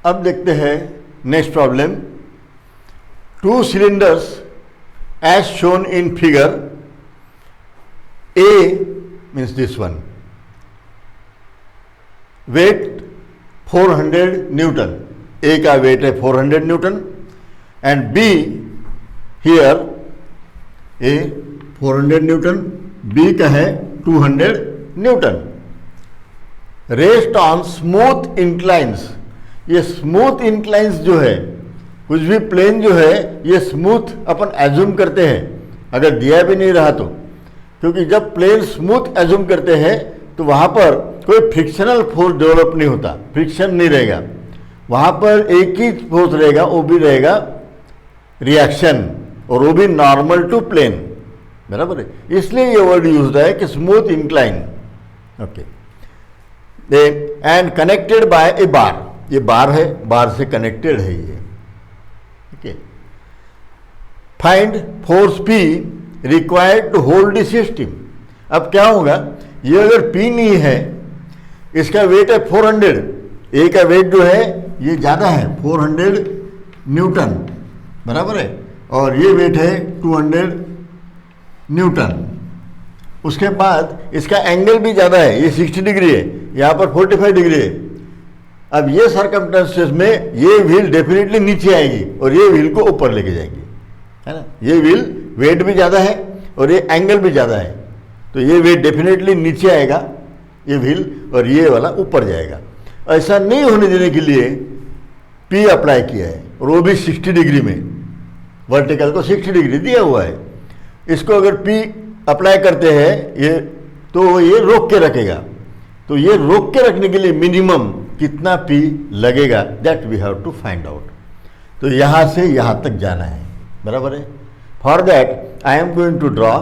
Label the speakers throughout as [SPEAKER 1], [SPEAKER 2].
[SPEAKER 1] अब देखते हैं next problem. 2 cylinders as shown in figure A means this one, weight 400 Newton, A का wait है 400 Newton and B here A 400 Newton, B का है 200 Newton. Rest on smooth inclines, ये smooth inclines जो है, कुछ भी प्लेन जो है ये स्मूथ अपन एज्यूम करते हैं अगर दिया भी नहीं रहा तो, क्योंकि जब प्लेन स्मूथ एज्यूम करते हैं तो वहाँ पर कोई फ्रिक्शनल फोर्स डेवलप नहीं होता, फ्रिक्शन नहीं रहेगा, वहाँ पर एक ही फोर्स रहेगा, वो भी रहेगा रिएक्शन, और वो भी नॉर्मल टू प्लेन, बराबर है। इसलिए ये वर्ड यूज है कि smooth incline. Okay, and connected by a bar, ये बार है, बार से कनेक्टेड है ये। Okay, find force P required to hold the system. अब क्या होगा, ये अगर P नहीं है, इसका वेट है 400, A का वेट जो है ये ज़्यादा है 400 न्यूटन, बराबर है, और ये वेट है 200 न्यूटन। उसके बाद इसका एंगल भी ज़्यादा है, ये 60 डिग्री है, यहाँ पर 45 डिग्री है। अब ये सर्कमस्टेंसेस में ये व्हील डेफिनेटली नीचे आएगी और ये व्हील को ऊपर लेके जाएगी, है ना। ये व्हील वेट भी ज़्यादा है और ये एंगल भी ज़्यादा है, तो ये वेट डेफिनेटली नीचे आएगा ये व्हील, और ये वाला ऊपर जाएगा। ऐसा नहीं होने देने के लिए P अप्लाई किया है, और वो भी 60 डिग्री में, वर्टिकल को 60 डिग्री दिया हुआ है। इसको अगर P अप्लाई करते हैं ये, तो ये रोक के रखेगा, तो ये रोक के रखने के लिए मिनिमम कितना P लगेगा, that we have to find out. तो यहाँ से यहाँ तक जाना है, बराबर है। For that I am going to draw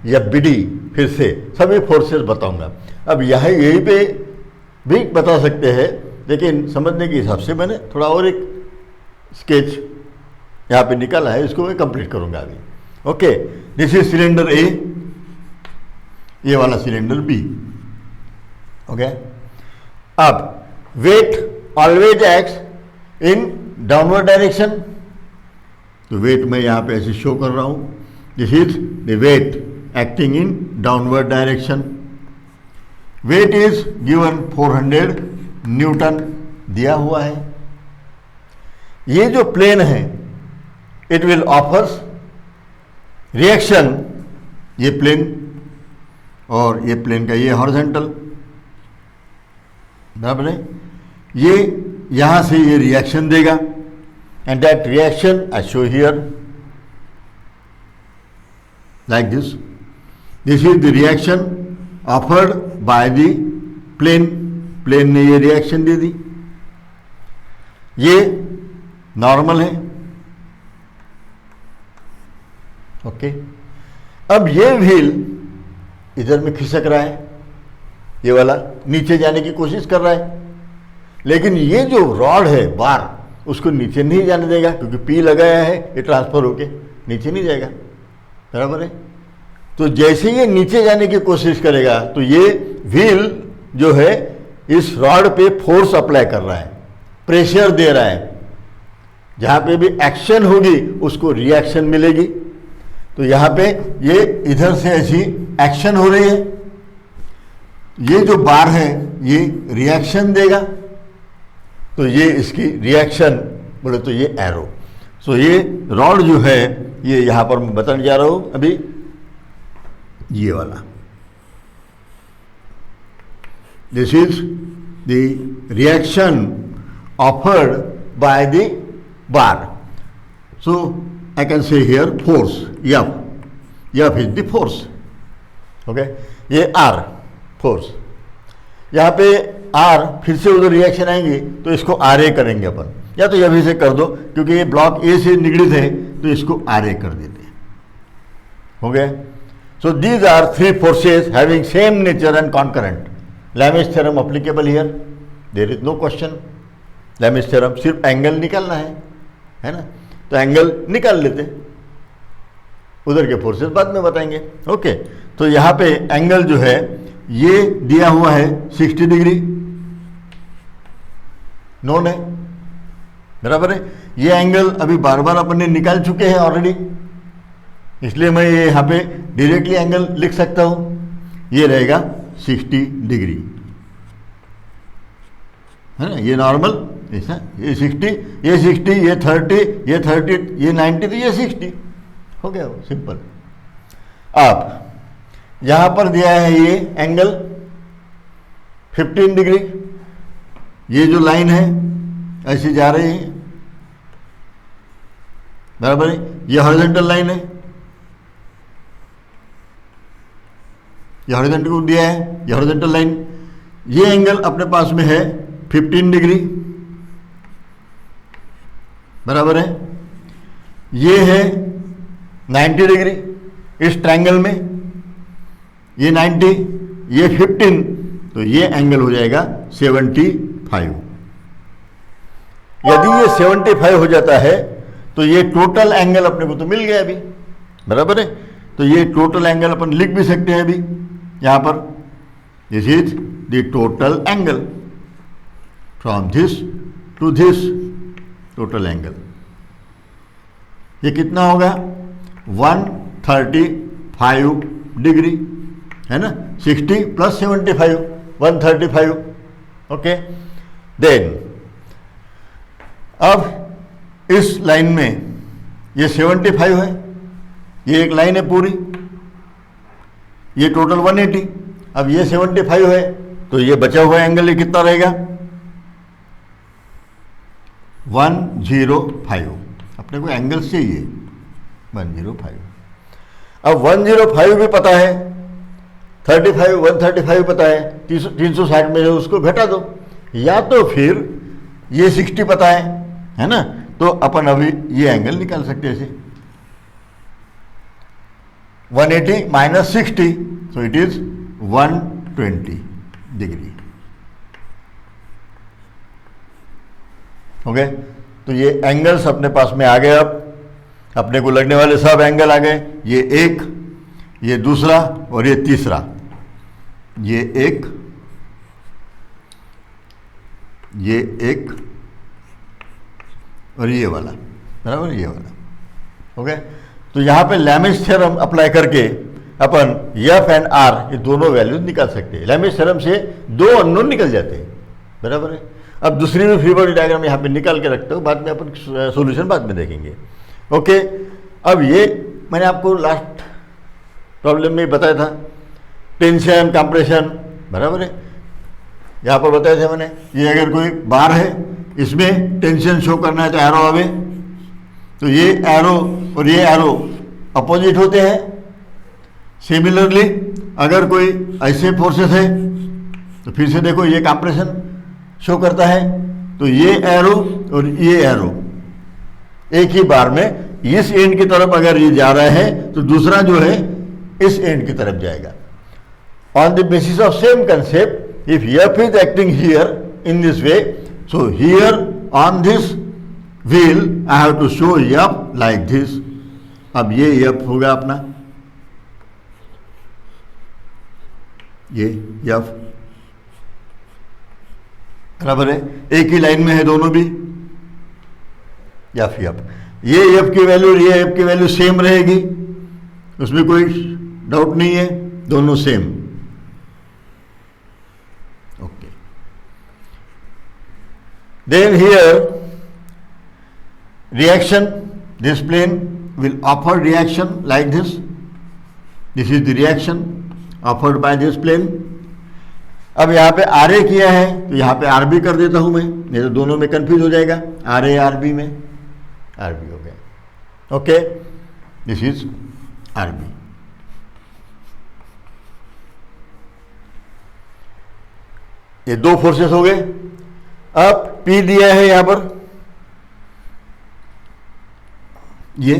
[SPEAKER 1] या BD, फिर से सभी फोर्सेस बताऊंगा। अब यहीं पे भी बता सकते हैं, लेकिन समझने के हिसाब से मैंने थोड़ा और एक स्केच यहाँ पे निकाला है, इसको मैं कंप्लीट करूंगा अभी। Okay, this is cylinder A, ये वाला सिलेंडर B। ओके, अब weight always acts in downward direction, तो वेट मैं यहाँ पे ऐसे शो कर रहा हूँ, this is the weight acting in downward direction. Weight is given 400 newton दिया हुआ है। ये जो प्लेन है इट विल ऑफर्स रिएक्शन, ये प्लेन और ये प्लेन का ये हॉरिजॉन्टल, बराबर है। ये यहाँ से ये रिएक्शन देगा and that reaction I show here like this, this is the reaction offered by the plane, plane ने ये रिएक्शन दे दी, ये नॉर्मल है। ओके, अब ये व्हील इधर में खिसक रहा है, ये वाला नीचे जाने की कोशिश कर रहा है, लेकिन ये जो रॉड है बार उसको नीचे नहीं जाने देगा, क्योंकि P लगाया है, ये ट्रांसफर होके नीचे नहीं जाएगा, बराबर है। तो जैसे ये नीचे जाने की कोशिश करेगा तो ये व्हील जो है इस रॉड पे फोर्स अप्लाई कर रहा है, प्रेशर दे रहा है, जहाँ पे भी एक्शन होगी उसको रिएक्शन मिलेगी। तो यहाँ पे ये इधर से ऐसी एक्शन हो रही है, ये जो बार है ये रिएक्शन देगा, तो ये इसकी रिएक्शन बोले तो ये एरो। सो ये रॉड जो है ये यहाँ पर मैं बताने जा रहा हूँ अभी, ये वाला, this is the reaction offered by the bar. So I can say here force F, F is the force. Okay, ये R फोर्स, यहाँ पे R फिर से उधर रिएक्शन आएंगी तो इसको RA करेंगे अपन, या तो अभी से कर दो क्योंकि ये ब्लॉक A से निगड़ित है तो इसको RA कर देते हैं। हो गया। So these are 3 forces having same nature and concurrent. Lami's theorem applicable here, there is no question. Lami's theorem सिर्फ एंगल निकालना है ना, तो एंगल निकाल लेते, उधर के फोर्सेस बाद में बताएंगे। ओके, तो यहाँ पे एंगल जो है ये दिया हुआ है 60 डिग्री, नोन है, बराबर है। ये एंगल अभी बार बार अपन ने निकाल चुके हैं ऑलरेडी, इसलिए मैं ये यहाँ पे डायरेक्टली एंगल लिख सकता हूँ। ये रहेगा 60 डिग्री, है ना। ये नॉर्मल ऐसा, ये 60, ये 60, ये 30, ये 30, ये 90, तो ये 60 हो गया, वो सिंपल। अब यहाँ पर दिया है ये एंगल 15 डिग्री, ये जो लाइन है ऐसी जा रही है, बराबर है। ये हॉरिजॉन्टल लाइन है, ये हॉरिजॉन्टल को दिया है, ये हॉरिजॉन्टल लाइन। ये एंगल अपने पास में है 15 डिग्री, बराबर है। ये है 90 डिग्री इस ट्रायंगल में, ये 90, ये 15, तो ये एंगल हो जाएगा 75। यदि ये 75 हो जाता है तो ये टोटल एंगल अपने को तो मिल गया अभी, बराबर है। तो ये टोटल एंगल अपन लिख भी सकते हैं अभी यहां पर, this is the total angle from this to this, total angle. ये कितना होगा? 135 डिग्री, है ना। 60 प्लस 75, 135। ओके, देन अब इस लाइन में ये 75 है, ये एक लाइन है पूरी, ये टोटल 180। अब ये 75 है तो ये बचा हुआ एंगल ये कितना रहेगा? 105। अपने को एंगल्स चाहिए 105। अब 105 भी पता है, 35, 135 पता है, 360 में जो उसको घटा दो, या तो फिर ये 60 पता है ना। तो अपन अभी ये एंगल निकाल सकते हैं ऐसे, 180 minus 60, so it is 120 degree. Okay, तो ये एंगल्स अपने पास में आ गए। अब अपने को लगने वाले सब एंगल आ गए, ये एक, ये दूसरा और ये तीसरा, ये एक, ये एक और ये वाला, बराबर, ये वाला। ओके, तो यहां पे लैमिस थ्योरम अप्लाई करके अपन एफ एंड आर ये दोनों वैल्यूज निकाल सकते हैं। लैमिस थ्योरम से दो अननोन निकल जाते हैं, बराबर है। अब दूसरी में फ्री बॉडी डायग्राम यहाँ पे निकाल के रखता हूँ, बाद में अपन सॉल्यूशन बाद में देखेंगे। ओके, अब ये मैंने आपको लास्ट प्रॉब्लम में बताया था, टेंशन कंप्रेशन, बराबर है। यहाँ पर बताया था मैंने, ये अगर कोई बार है, इसमें टेंशन शो करना है तो एरो आवे, तो ये एरो और ये एरो अपोजिट होते हैं। सिमिलरली अगर कोई ऐसे फोर्सेस है तो फिर से देखो, ये कंप्रेशन शो करता है, तो ये एरो और ये एरो एक ही बार में इस एंड की तरफ अगर ये जा रहा है तो दूसरा जो है इस एंड की तरफ जाएगा। On the basis of same concept, if F is acting here in this way, so here on this wheel I have to show F like this. अब ये एफ होगा अपना, ये एफ, बराबर है। एक ही लाइन में है दोनों भी, एफ एफ। ये एफ की वैल्यू और ये एफ की वैल्यू सेम रहेगी, उसमें कोई डाउट नहीं है, दोनों same. Okay, then here reaction, this plane will offer reaction like this. This is the reaction offered by this plane. अब यहाँ पे आर ए किया है तो यहाँ पे आर बी कर देता हूं मैं, नहीं तो दोनों में कंफ्यूज हो जाएगा। आर ए आर बी में आर बी हो गया। Okay, this is R B. ये दो फोर्सेस हो गए। अब पी दिया है यहां पर, ये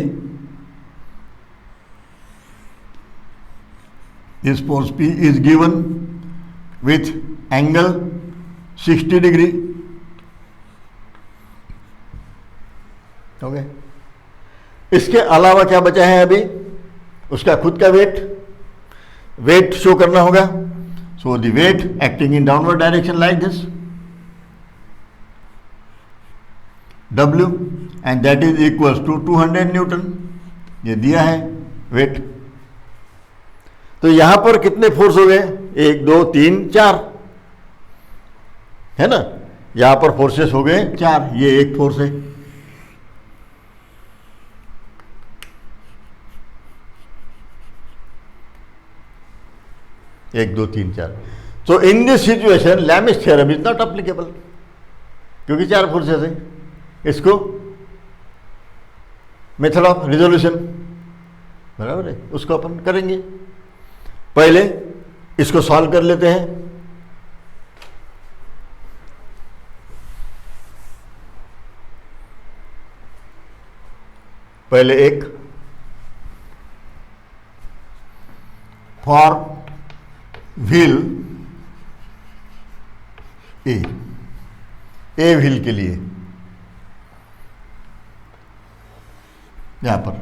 [SPEAKER 1] this force P is given with angle 60 degree. Okay, इसके अलावा क्या बचा है अभी? उसका खुद का वेट शो करना होगा। So the weight acting in downward direction like this, W and that is equals to 200 newton. ये दिया है वेट। तो यहां पर कितने फोर्स हो गए? 1 2 3 4 है ना। यहां पर फोर्सेस हो गए 4, ये एक फोर्स है। एक दो तीन चार। So in this situation Lami's theorem is not applicable, क्योंकि 4 फोर्सेस है। इसको मेथड ऑफ रिजोल्यूशन, बराबर है, उसको अपन करेंगे। पहले इसको सॉल्व कर लेते हैं। पहले एक फॉर व्हील ए व्हील के लिए यहां पर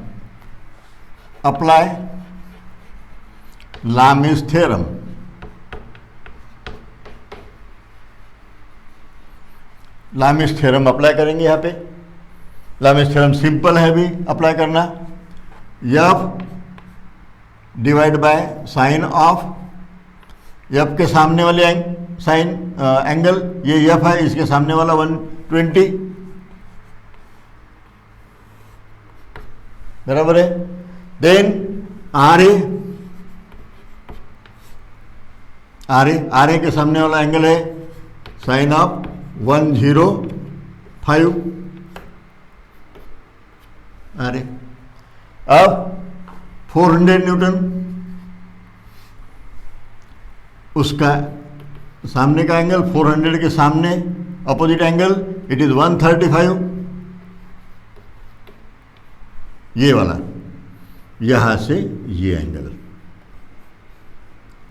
[SPEAKER 1] apply Lami's theorem. Lami's theorem apply करेंगे। यहां पे लैमिस थ्योरम सिंपल है भी अप्लाई करना। F divide by sine of F के सामने वाले साइन एंगल, ये एफ है, इसके सामने वाला 120, बराबर है। देन आर ए के सामने वाला एंगल है साइन ऑफ 105 आर ए। अब 400 न्यूटन, उसका सामने का एंगल 400 के सामने अपोजिट एंगल इट इज 135, ये वाला, यहां से ये एंगल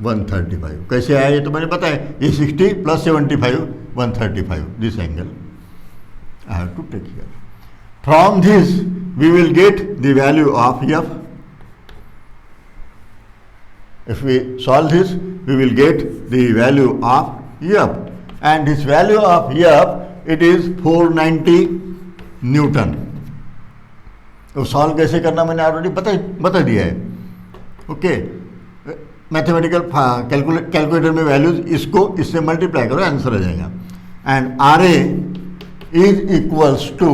[SPEAKER 1] 135 कैसे आया ये तो मैंने बताया। ये 60 + 75 135, this angle I have to take here. From this we will get the value of F. If we solve this, we will get the value of F, and this value of F, it is 490 newton. तो solve कैसे करना मैंने already बता दिया है। Okay, mathematical calculator में values इसको इससे मल्टीप्लाई करो, आंसर आ जाएगा। And R A is equals to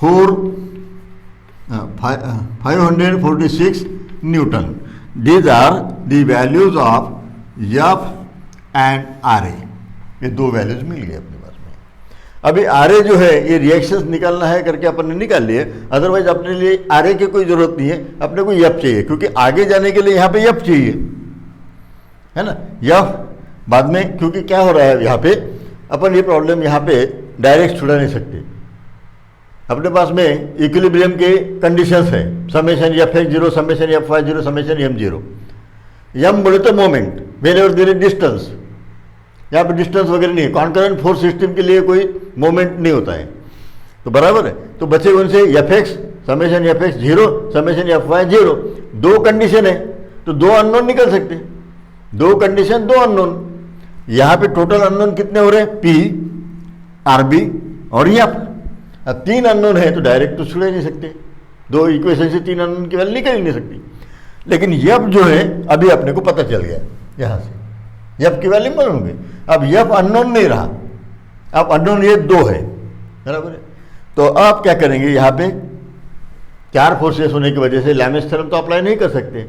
[SPEAKER 1] 546 newton. These are the values of F and RA। ये दो वैल्यूज मिल गए अपने पास में। अभी RA जो है ये रिएक्शंस निकालना है करके अपन ने निकाल लिए, अदरवाइज अपने लिए RA की कोई जरूरत नहीं है, अपने को F चाहिए, क्योंकि आगे जाने के लिए यहाँ पे F चाहिए, है ना। F बाद में, क्योंकि क्या हो रहा है यहाँ पे, अपन ये प्रॉब्लम यहाँ पे डायरेक्ट छुड़ा नहीं सकते। अपने पास में इक्विलिब्रियम के कंडीशंस है, summation F(x)0, summation F(y)0, summation M0। M बोले तो moment, whenever there is distance, यहाँ पे डिस्टेंस वगैरह नहीं है। कॉन्करेंट फोर्स सिस्टम के लिए कोई मोमेंट नहीं होता है, तो बराबर है। तो बचे उनसे Fx, summation Fx0, summation Fy0, 2 condition है, तो 2 अननोन निकल सकते, 2 कंडीशन 2 अननोन। यहाँ पे टोटल अननोन कितने हो रहे हैं? P, RB और F। अब 3 अननोन है तो डायरेक्ट तो छुड़ा ही नहीं सकते, 2 इक्वेशन से 3 अननोन की वैल्यू निकल ही नहीं सकती। लेकिन F जो है अभी अपने को पता चल गया, यहाँ से F की वैल्यू मालूम होगी। अब F अननोन नहीं रहा, अब अननोन ये 2 है, बराबर है। तो आप क्या करेंगे, यहाँ पे 4 फोर्सेस होने की वजह से लैमिस थ्योरम तो अप्लाई नहीं कर सकते,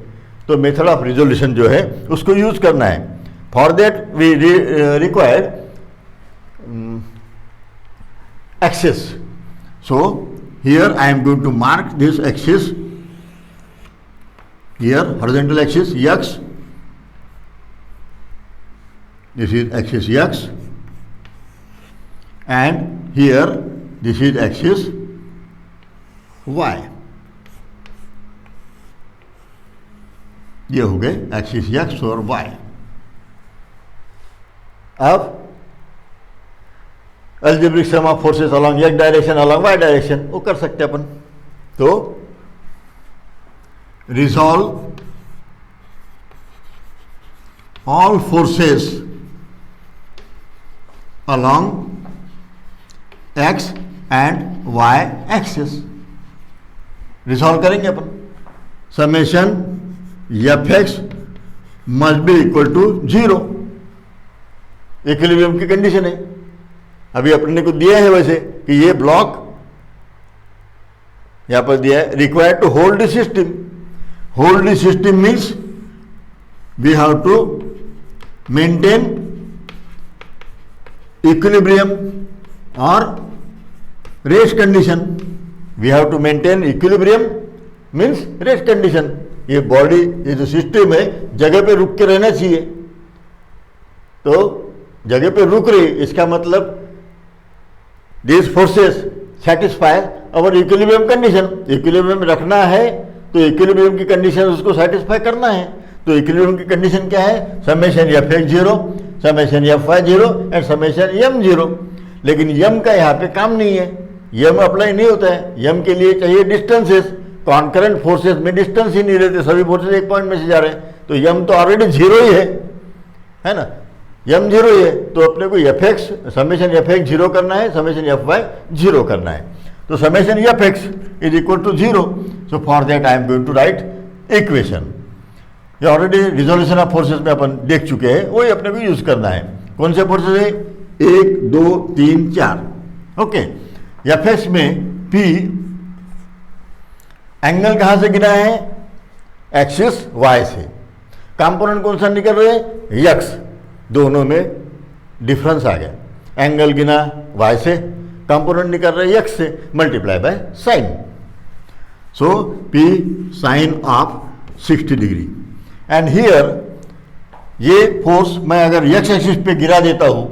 [SPEAKER 1] तो मेथड ऑफ रिजोल्यूशन जो है उसको यूज करना है। For that we required axes. So here I am going to mark this axis, here horizontal axis x, this is axis x, and here this is axis y। ये हो गए axis x और y। अब algebraic sum of forces along x direction along y direction वो कर सकते हैं अपन। तो resolve all forces along x and y axis. Resolve करेंगे अपन। Summation F x must be equal to 0, equilibrium की कंडीशन है। अभी अपने को दिया है वैसे कि ये ब्लॉक यहां पर दिया है required to hold the system. Hold the system means we have to maintain equilibrium और rest condition. We have to maintain equilibrium means rest condition. ये बॉडी, ये जो सिस्टम है जगह पे रुक के रहना चाहिए, तो जगह पे रुक रही, इसका मतलब this forces satisfy our equilibrium condition. Equilibrium रखना है तो इक्विलिब्रियम की कंडीशन उसको सेटिस्फाई करना है। तो इक्विलिब्रियम की कंडीशन क्या है? Summation F x 0, summation F y 0 and summation M 0। लेकिन यम का यहाँ पे काम नहीं है, यम अप्लाई नहीं होता है। यम के लिए चाहिए डिस्टेंसेस। कॉन्करेंट फोर्सेस में डिस्टेंस ही नहीं रहते, सभी फोर्सेस एक पॉइंट में से जा रहे हैं, तो यम तो ऑलरेडी 0 ही है ना, यम 0 ही है। तो अपने को F x summation F x 0 करना है, समेशन एफ वाई 0 करना है। तो summation F x is equal to 0। So for that I am going to write equation. ये ऑलरेडी रिजोल्यूशन ऑफ फोर्सेस में अपन देख चुके हैं, वही अपने को यूज करना है। कौन से फोर्सेस है? 1 2 3 4। ओके, एफ एक्स में पी एंगल कहां से गिना है? एक्सिस वाई से। कंपोनेंट कौन सा निकल रहे हैं? यक्स। दोनों में डिफरेंस आ गया। एंगल गिना वाई से, कंपोनेंट निकल रहे हैं यक्स से, multiply by sine. So P sine of 60 degree. And here ये फोर्स मैं अगर एक्स एक्सिस पे गिरा देता हूं,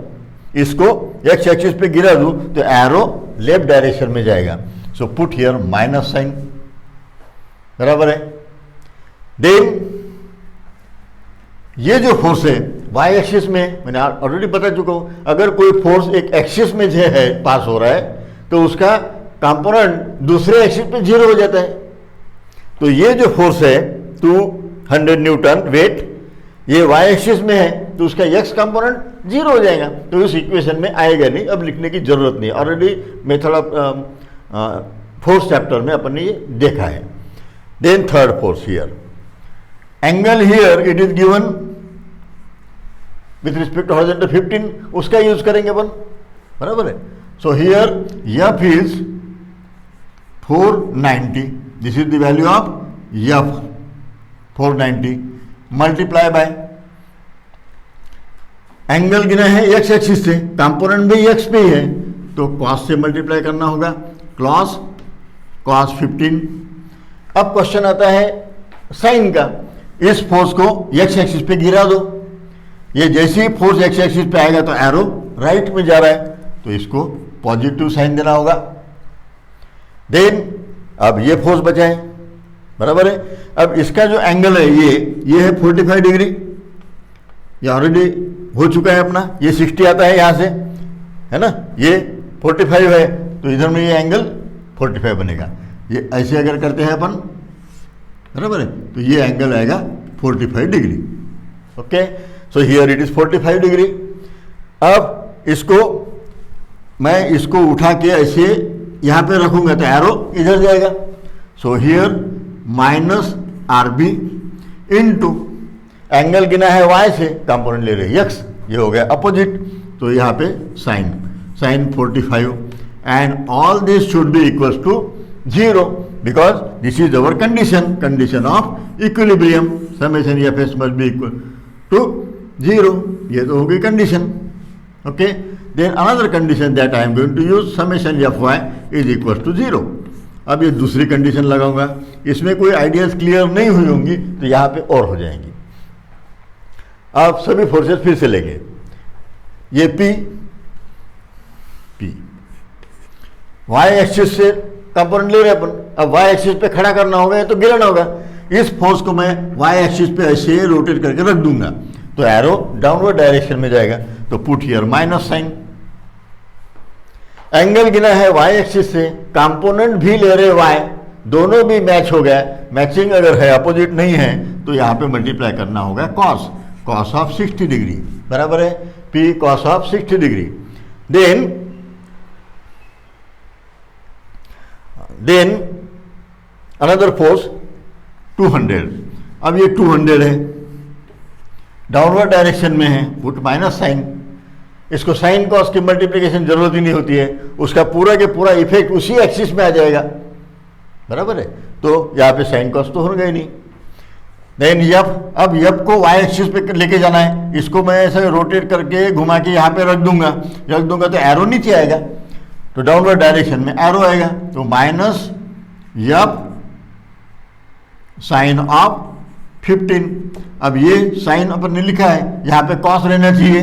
[SPEAKER 1] इसको एक्स एक्सिस पे गिरा दूं तो एरो लेफ्ट डायरेक्शन में जाएगा। So put here minus sign, बराबर है। देन ये जो फोर्स है वाई एक्सिस में, मैंने ऑलरेडी बता चुका हूं, अगर कोई फोर्स एक एक्सिस में जो है पास हो रहा है तो उसका कंपोनेंट दूसरे एक्सिस पे 0 हो जाता है। तो ये जो फोर्स है 200 न्यूटन वेट, ये वाई एक्सिस में है तो उसका एक्स कंपोनेंट 0 हो जाएगा। तो इस इक्वेशन में आएगा नहीं, अब लिखने की जरूरत नहीं, already method of force chapter में अपन ने ये देखा है। Then third force here, angle here it is given with respect to horizontal 15, उसका यूज करेंगे अपन, बराबर है। So here F is 490, this is the value of F 490 multiply by angle गिना है एक्स एक्सिस से, कंपोनेंट भी एक्स पे ही है तो कॉस से मल्टीप्लाई करना होगा, क्लॉस कॉस 15। अब क्वेश्चन आता है साइन का। इस फोर्स को एक्स एक्सिस पे गिरा दो, ये जैसे ही फोर्स एक्स एक्सिस पे आएगा तो एरो राइट में जा रहा है तो इसको पॉजिटिव साइन देना होगा। देन अब ये फोर्स बचा है, बराबर है। अब इसका जो एंगल है ये है 45 डिग्री, ये ऑलरेडी हो चुका है अपना, ये 60 आता है यहाँ से, है ना, ये 45 है तो इधर में ये एंगल 45 बनेगा। ये ऐसे अगर करते हैं अपन, बराबर है, तो ये एंगल आएगा 45 degree. Okay, so here it is 45 degree. अब इसको मैं इसको उठा के ऐसे यहाँ पे रखूंगा तो एरो इधर जाएगा। So here minus R B into angle गिना है वाई से, कंपोनेंट ले रहे एक्स, ये हो गया अपोजिट, तो यहाँ पे sine 45 and all this should be equals to 0 because this is our condition of equilibrium. Summation F S must be equal to 0, ये तो हो गई condition. Okay, then another condition that I am going to use, summation F y is equal to 0। अब ये दूसरी condition लगाऊंगा, इसमें कोई आइडियाज क्लियर नहीं हुई होंगी तो यहाँ पे और हो जाएंगी। आप सभी फोर्सेस फिर से लेंगे, ये पी वाई एक्सिस से कंपोनेंट ले रहे अपन, अब वाई एक्सिस पे खड़ा करना होगा या तो गिराना होगा। इस फोर्स को मैं वाई एक्सिस पे ऐसे रोटेट करके रख दूंगा तो एरो डाउनवर्ड डायरेक्शन में जाएगा। तो put here minus sign, angle गिना है वाई एक्सिस से, कंपोनेंट भी ले रहे वाई, दोनों भी मैच हो गया। मैचिंग अगर है, अपोजिट नहीं है तो यहाँ पे मल्टीप्लाई करना होगा कॉस ऑफ 60 डिग्री, बराबर है, P cos of 60 degree. Then then another force 200। अब ये 200 है, डाउनवर्ड डायरेक्शन में है, पुट माइनस साइन। इसको साइन कॉस की मल्टीप्लिकेशन जरूरत ही नहीं होती है, उसका पूरा के पूरा इफेक्ट उसी एक्सिस में आ जाएगा, बराबर है। तो यहाँ पे साइन कॉस तो होगा ही नहीं। देन यफ, अब यफ को वाई एक्सिस पे लेके जाना है, इसको मैं ऐसे रोटेट करके घुमा के यहाँ पे रख दूंगा तो एरो नीचे आएगा, तो डाउनवर्ड डायरेक्शन में एरो आएगा, तो माइनस यफ साइन ऑफ 15। अब ये साइन अपन ने लिखा है, यहाँ पे कॉस रहना चाहिए,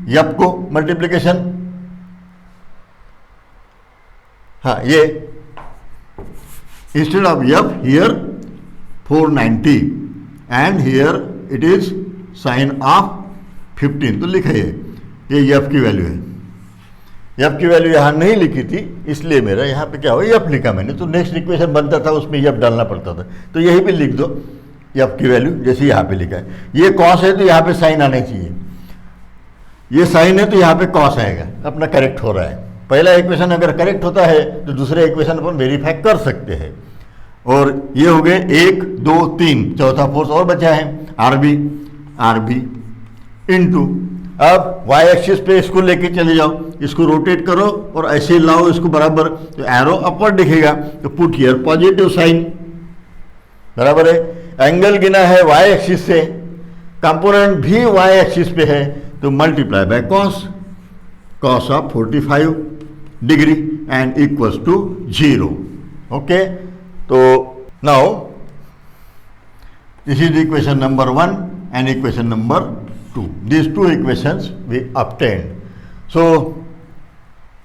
[SPEAKER 1] यफ को मल्टीप्लिकेशन, हाँ ये instead of F here 490 and here it is sine of 15, तो लिखा है ये यफ की वैल्यू है। यफ की वैल्यू यहाँ नहीं लिखी थी, इसलिए मेरा यहाँ पे क्या हुआ, यफ लिखा मैंने, तो नेक्स्ट इक्वेशन बनता था उसमें यफ डालना पड़ता था, तो यही पे लिख दो यफ की वैल्यू जैसे यहाँ पे लिखा है। ये कॉस है तो यहाँ पे साइन आना चाहिए, ये साइन है तो यहाँ पे कॉस आएगा, अपना करेक्ट हो रहा है। पहला इक्वेशन अगर करेक्ट होता है तो दूसरे इक्वेशन अपन वेरीफाई कर सकते हैं। और ये हो गए 1 2 3, चौथा फोर्स और बचा है आरबी इनटू, अब वाई एक्सिस पे इसको लेके चले जाओ, इसको रोटेट करो और ऐसे लाओ इसको बराबर, तो एरो अपवर्ड दिखेगा, तो पुट हियर पॉजिटिव साइन, बराबर है। एंगल गिना है वाई एक्सिस से, कंपोनेंट भी वाई एक्सिस पे है, तो multiply by cos of 45 degree and equals to 0। Okay, तो now this is equation number 1 and equation number 2. These two equations we obtained. So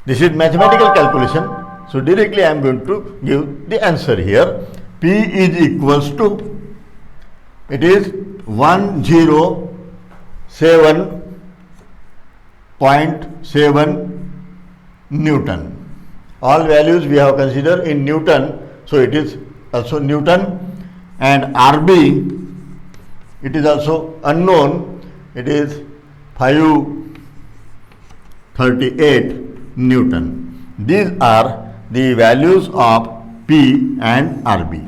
[SPEAKER 1] this is mathematical calculation. So directly I am going to give the answer here. P is equals to, it is 107.7 Newton. All values we have considered in Newton, so it is also Newton. And RB, it is also unknown, it is 538 Newton. These are the values of P and RB.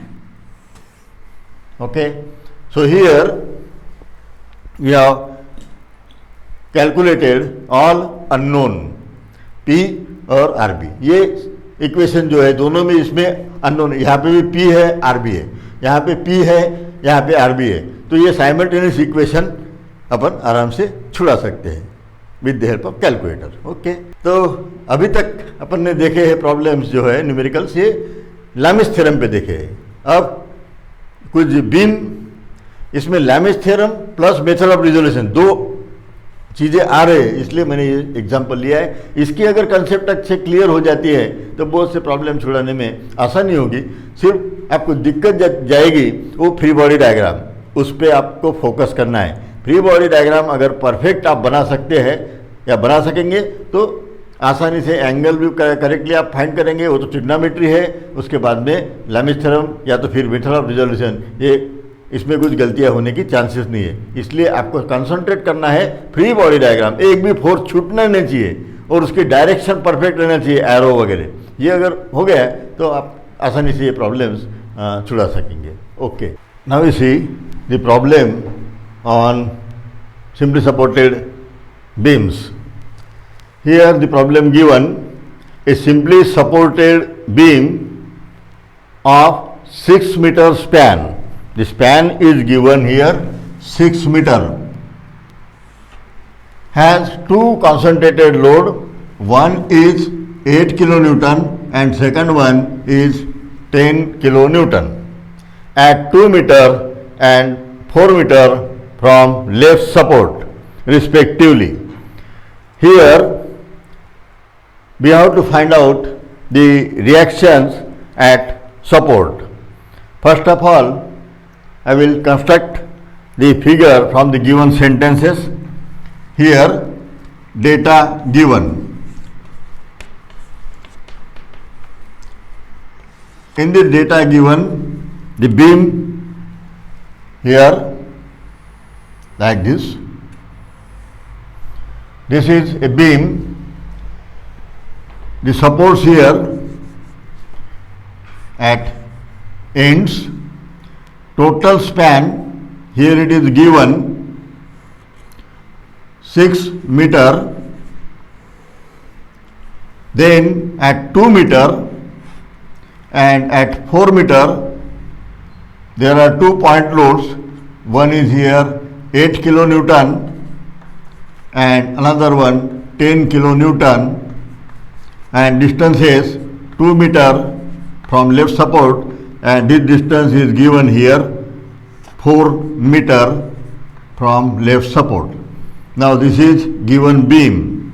[SPEAKER 1] Okay, so here we have calculated all unknown P और RB. ये equation जो है दोनों में इसमें unknown, यहाँ पे भी P है RB है, यहाँ पे P है, यहाँ पे RB है, तो ये साइमल्टेनियस इक्वेशन अपन आराम से छुड़ा सकते हैं with the help of calculator. Okay, तो अभी तक अपन ने देखे हैं प्रॉब्लम्स जो है न्यूमेरिकल्स, ये लैमिस थ्योरम पे देखे हैं। अब कुछ बीम, इसमें Lami's theorem plus method of resolution दो चीज़ें आ रहे हैं, इसलिए मैंने ये एग्जांपल लिया है। इसकी अगर कंसेप्ट अच्छे क्लियर हो जाती है तो बहुत से प्रॉब्लम छुड़ाने में आसानी होगी। सिर्फ आपको दिक्कत जाएगी वो फ्री बॉडी डायग्राम, उस पर आपको फोकस करना है। फ्री बॉडी डायग्राम अगर परफेक्ट आप बना सकते हैं या बना सकेंगे तो आसानी से एंगल भी करेक्टली आप फाइंड करेंगे, वो तो ट्रिग्नोमेट्री है। उसके बाद में लैमिस थ्योरम या तो फिर मेथड ऑफ रिजोल्यूशन, ये इसमें कुछ गलतियां होने की चांसेस नहीं है। इसलिए आपको कंसंट्रेट करना है फ्री बॉडी डायग्राम, एक भी फोर्स छूटना नहीं चाहिए और उसकी डायरेक्शन परफेक्ट रहना चाहिए, एरो वगैरह। ये अगर हो गया तो आप आसानी से ये प्रॉब्लम्स छुड़ा सकेंगे। Okay, now we see the problem on simply supported beams. Here the problem given a simply supported beam of 6 meter span. The span is given here 6 meter, has two concentrated load, one is 8 kilonewton and second one is 10 kilonewton at 2 meter and 4 meter from left support respectively. Here we have to find out the reactions at support. First of all, I will construct the figure from the given sentences. Here data given. In the data given, the beam here like this. This is a beam. The supports here at ends. Total span, here it is given 6 meter, then at 2 meter and at 4 meter there are 2 point loads. One is here 8 kilonewton and another one 10 kilonewton, and distance is 2 meter from left support, and this distance is given here 4 meter from left support. Now this is given beam,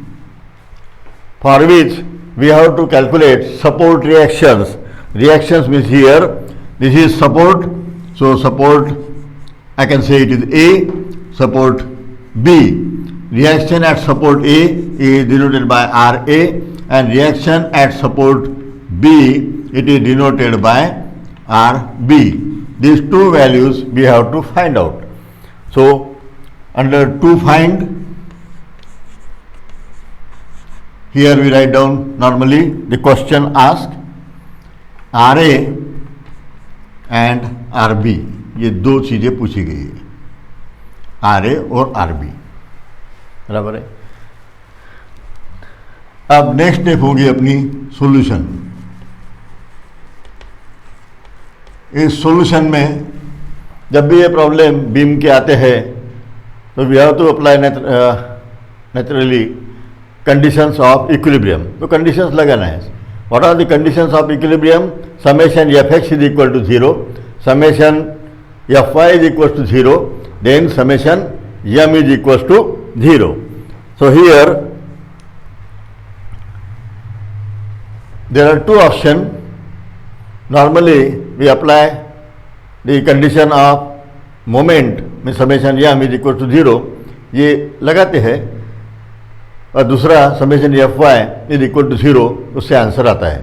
[SPEAKER 1] for which we have to calculate support reactions. Reactions means here this is support, so support I can say it is A, support B. Reaction at support A is denoted by RA, and reaction at support B, it is denoted by RB. These two values we have to find out. So under to find, here we write down normally the question asked RA and RB, ये दो चीजें पूछी गई है, RA और RB, बराबर है। अब नेक्स्ट स्टेप होगी अपनी सॉल्यूशन। इस सॉल्यूशन में जब भी ये प्रॉब्लम बीम के आते हैं तो we have to apply naturally conditions of equilibrium. तो कंडीशंस लगाना है। What are the conditions of equilibrium? Summation F x is equal to 0, summation F y is equal to 0, then summation M is equal to 0. So here there are two options. Normally we apply the condition of moment में summation M is equal to 0 ये लगाते हैं, और दूसरा summation F y is equal to 0, उससे answer आता है।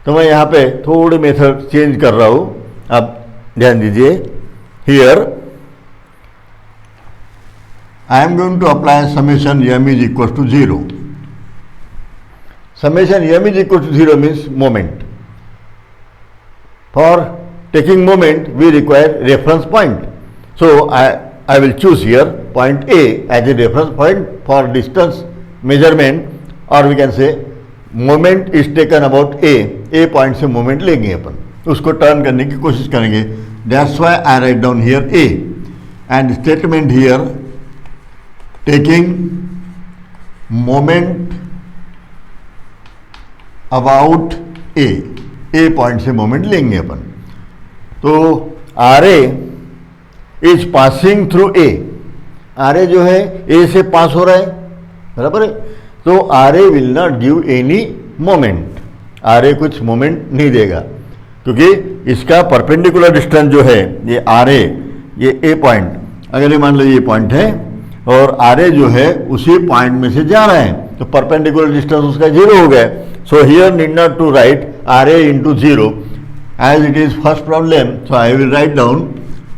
[SPEAKER 1] तो मैं यहाँ पे थोड़ी मेथड चेंज कर रहा हूँ, आप ध्यान दीजिए। Here I am going to apply summation m is equal to 0. Summation m is equal to 0 means moment. For taking moment, we require reference point. So I will choose here point A as a reference point for distance measurement, or we can say moment is taken about A point से moment लेंगे अपन, उसको turn करने की कोशिश करेंगे. That's why I write down here A, and statement here taking moment about A point से moment लेंगे अपन. तो RA is passing through A. RA जो है A से पास हो रहा है, बराबर है. तो RA will not give any moment. RA कुछ मोमेंट नहीं देगा, क्योंकि इसका परपेंडिकुलर डिस्टेंस जो है ये RA, ये A पॉइंट, अगर ये मान लो ये पॉइंट है और RA जो है उसी पॉइंट में से जा रहा है, तो परपेंडिकुलर डिस्टेंस उसका 0 हो गया. So here need not to write RA into 0 as it is first problem, so I will write down,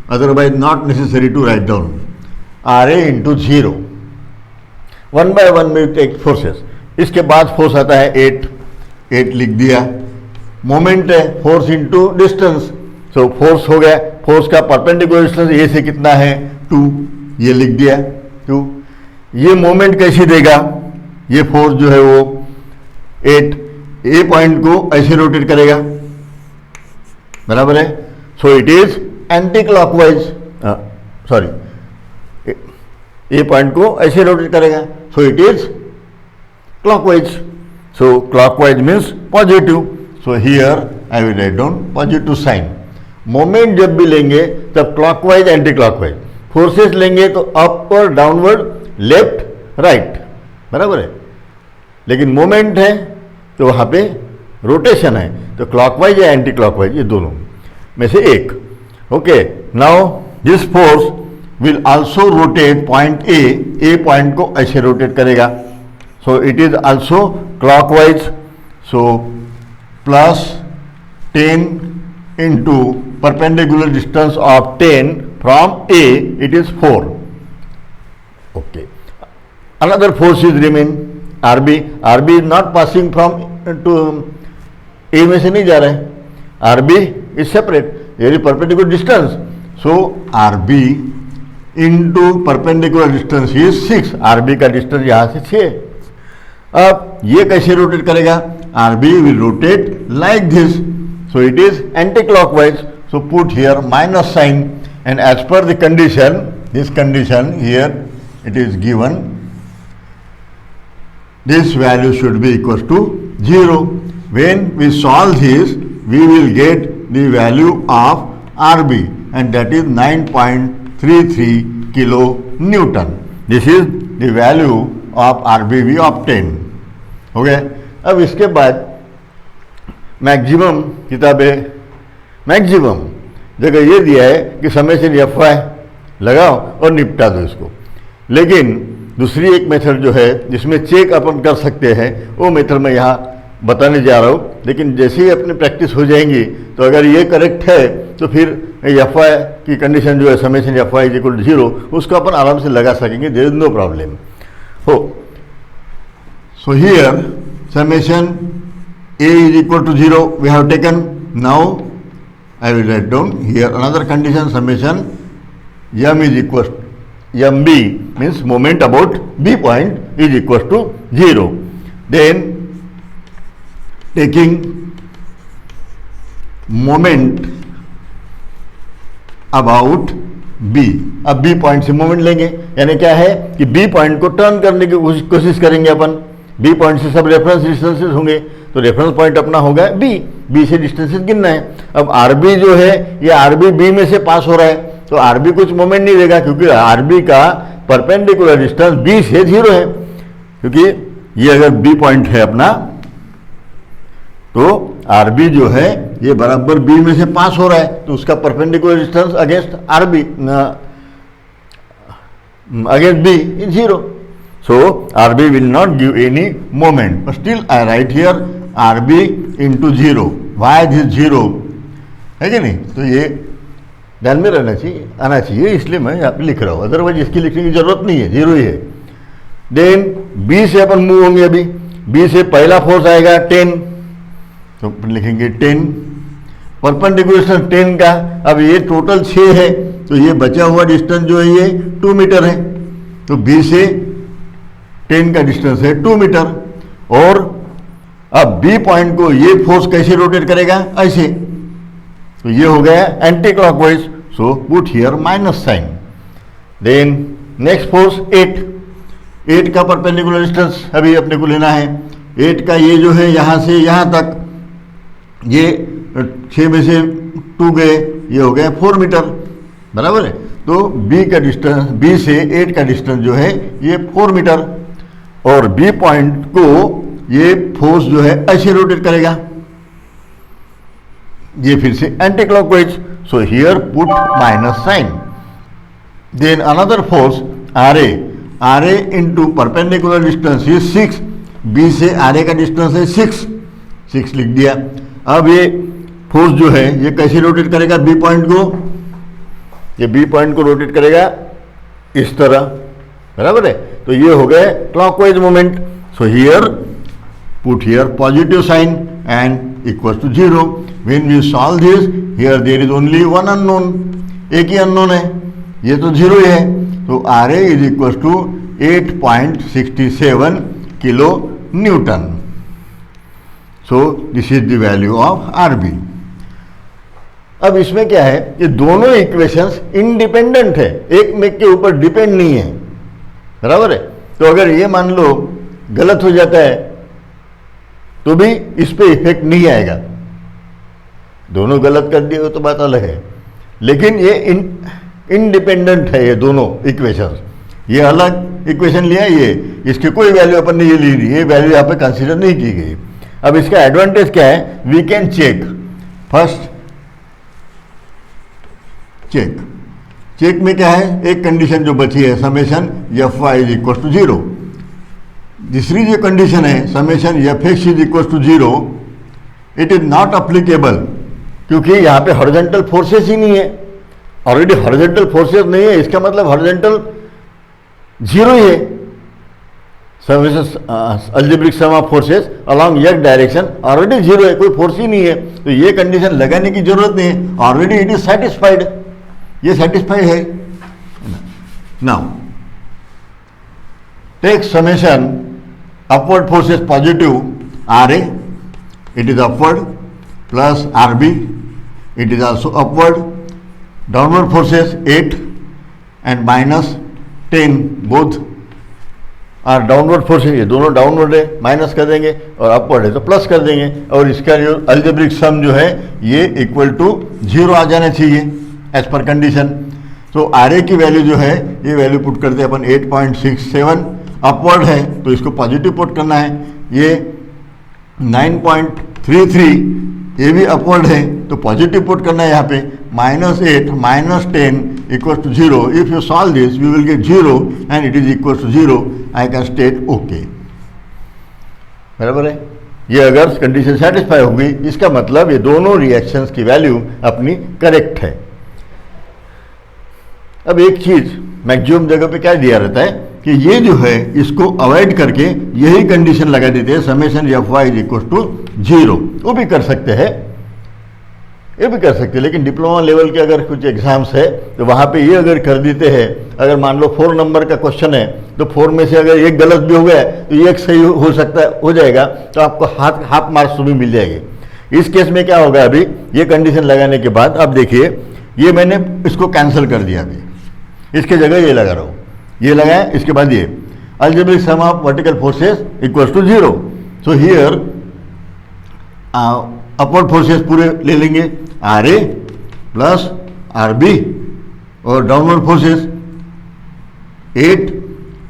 [SPEAKER 1] otherwise not necessary to write down RA into 0. One by one में take forces. इसके बाद force आता है 8 लिख दिया. Moment है force into distance, so force हो गया. फोर्स का परपेंडिकुलर डिस्टेंस ए से कितना है 2, ये लिख दिया 2. ये मोमेंट कैसे देगा? ये फोर्स जो है वो 8 ए पॉइंट को ऐसे रोटेट करेगा, बराबर है. So it is anti clockwise, sorry, A point को ऐसे रोटेट करेगा, so it is clockwise. So clockwise means positive. So here I will write down positive sign. Moment जब भी लेंगे तब क्लॉकवाइज एंटी क्लॉकवाइज. फोर्सेस लेंगे तो अपवर्ड डाउनवर्ड लेफ्ट राइट, बराबर है. लेकिन मोमेंट है तो वहाँ पे रोटेशन है, तो क्लॉकवाइज या एंटी क्लॉकवाइज, ये दोनों में से एक. Okay, now this force will also rotate point A point को ऐसे रोटेट करेगा. So it is also clockwise. So plus 10 into perpendicular distance of 10 from A, it is 4. Okay, another force is remain RB. RB is not passing from to A में से नहीं जा रहा है, RB is separate, there is perpendicular distance, so RB into perpendicular distance is 6, RB का distance यहाँ से 6। अब ये कैसे रोटेट करेगा? RB will rotate like this, so it is anti-clockwise, so put here minus sign, and as per the condition, this condition here it is given, this value should be equal to 0. When we solve this, we will get the value of RB, and that is 9.33 kilo Newton. This is the value of RB we obtained. Okay? अब इसके बाद maximum किताबें, maximum जगह ये दिया है कि summation FY लगाओ और निपटा दो इसको, लेकिन दूसरी एक मेथड जो है जिसमें चेक अपन कर सकते हैं, वो मेथड मैं यहाँ बताने जा रहा हूँ। लेकिन जैसे ही अपनी प्रैक्टिस हो जाएंगी तो अगर ये करेक्ट है तो फिर FY की कंडीशन जो है summation FY is equal to 0, उसको अपन आराम से लगा सकेंगे, देयर इज नो प्रॉब्लम हो। So here summation A is equal to 0 we have taken. Now I will write down here another condition, summation M is equal to MB means moment about B point is equal to 0. Then taking moment about B, अब B point से moment लेंगे, यानी क्या है कि B point को turn करने की कोशिश करेंगे अपन। B पॉइंट से सब रेफरेंस डिस्टेंसेस होंगे, तो रेफरेंस पॉइंट अपना होगा B से डिस्टेंसेस गिनना है। अब RB जो है ये RB B में से पास हो रहा है, तो RB कुछ मोमेंट नहीं देगा क्योंकि RB का परपेंडिकुलर डिस्टेंस B से 0 है, क्योंकि ये अगर B पॉइंट है अपना तो RB जो है ये बराबर B में से पास हो रहा है, तो उसका perpendicular distance against RB against B is 0. So RB will not give any moment, but still I write here RB into 0. Why this 0? है कि नहीं? तो ये ध्यान में रहना चाहिए, आना चाहिए, इसलिए मैं यहाँ पे लिख रहा हूँ, अदरवाइज इसकी लिखने की जरूरत नहीं है, 0 ही है। देन B से अपन मूव होंगे, अभी B से पहला फोर्स आएगा 10, तो अपन लिखेंगे 10, परपेंडिकुलर डिस्टेंस 10 का, अब ये टोटल 6 है, तो ये बचा हुआ डिस्टेंस जो है ये 2 मीटर है, तो B से 10 का डिस्टेंस है 2 मीटर। और अब B पॉइंट को ये फोर्स कैसे रोटेट करेगा? ऐसे, तो ये हो गया anti clockwise, so put here minus sign. Then next force 8 का परपेंडिकुलर डिस्टेंस अभी अपने को लेना है। 8 का ये जो है यहाँ से यहाँ तक, ये 6 में से 2 गए, ये हो गया 4 मीटर, बराबर है। तो B का डिस्टेंस, B से 8 का डिस्टेंस जो है ये 4 मीटर, और B पॉइंट को ये फोर्स जो है ऐसे रोटेट करेगा, ये फिर से anti clockwise, so here put minus sign. Then another force RA into perpendicular distance ये 6, B से RA का डिस्टेंस है 6 लिख दिया। अब ये फोर्स जो है ये कैसे रोटेट करेगा? B पॉइंट को, ये B पॉइंट को रोटेट करेगा इस तरह, बराबर है। तो ये हो गए clockwise moment, so here put here positive sign and equal to 0। When we solve this, here there is only one unknown, एक ही अननोन है, ये तो 0 ही है, तो RA is equal to 8.67 kilo newton. So this is the value of RB। अब इसमें क्या है, ये दोनों इक्वेशंस इंडिपेंडेंट है, एक में के ऊपर डिपेंड नहीं है, बराबर है। तो अगर ये मान लो गलत हो जाता है तो भी इस पे इफेक्ट नहीं आएगा, दोनों गलत कर दिए तो बात अलग है, लेकिन ये इंडिपेंडेंट है, ये दोनों इक्वेशंस, ये अलग इक्वेशन लिया, ये इसकी कोई वैल्यू अपन ने ये ली नहीं, ये वैल्यू यहाँ पे कंसीडर नहीं की गई। अब इसका एडवांटेज क्या है? We can check, first check में क्या है, एक कंडीशन जो बची है summation FY is equal to 0, दूसरी जो कंडीशन है summation FX is equal to 0, it is not applicable, क्योंकि यहाँ पे हॉरिजॉन्टल फोर्सेस ही नहीं है, ऑलरेडी हॉरिजॉन्टल फोर्सेस नहीं है, इसका मतलब हॉरिजॉन्टल 0 ही है। Algebraic sum of forces along x direction already zero है, कोई फोर्स ही नहीं है, तो ये कंडीशन लगाने की जरूरत नहीं है, ऑलरेडी इट इज सेटिस्फाइड, ये सेटिस्फाइड है। Now take summation upward forces positive RA, it is upward, plus RB, it is also upward, downward forces 8 and minus 10 both are downward forces, ये दोनों डाउनवर्ड है, माइनस कर देंगे, और upward है तो प्लस कर देंगे, और इसका जो अल्जेब्रिक सम जो है ये इक्वल टू 0 आ जाना चाहिए एज पर कंडीशन। तो RA की वैल्यू जो है ये वैल्यू पुट करते हैं अपन 8.67, अपवर्ड है तो इसको पॉजिटिव पुट करना है, ये 9.33, ये भी अपवर्ड है तो पॉजिटिव पुट करना है यहाँ पे, -8 -10 equal to 0। If you solve this we will get 0 and it is equal to 0, I can state okay. बराबर है, ये अगर कंडीशन सेटिस्फाई होगी इसका मतलब ये दोनों रिएक्शंस की वैल्यू अपनी करेक्ट है। अब एक चीज मैक्सिमम जगह पे क्या दिया रहता है कि ये जो है इसको अवॉइड करके यही कंडीशन लगा देते हैं, summation FY is equal to 0। वो भी कर सकते हैं, ये भी कर सकते हैं, लेकिन डिप्लोमा लेवल के अगर कुछ एग्जाम्स है तो वहाँ पे ये अगर कर देते हैं, अगर मान लो 4 नंबर का क्वेश्चन है तो 4 में से अगर एक गलत भी हो गया तो एक सही हो सकता है, हो जाएगा, तो आपको हाफ मार्क्स भी मिल जाएंगे। इस केस में क्या होगा, अभी ये कंडीशन लगाने के बाद अब देखिए ये मैंने इसको कैंसिल कर दिया, अभी इसके जगह ये लगा रहा हूँ, ये लगाया, इसके बाद ये algebraic sum of vertical forces equals to 0। So here upward forces पूरे ले लेंगे, RA प्लस RB, और डाउनवर्ड फोर्सेस 8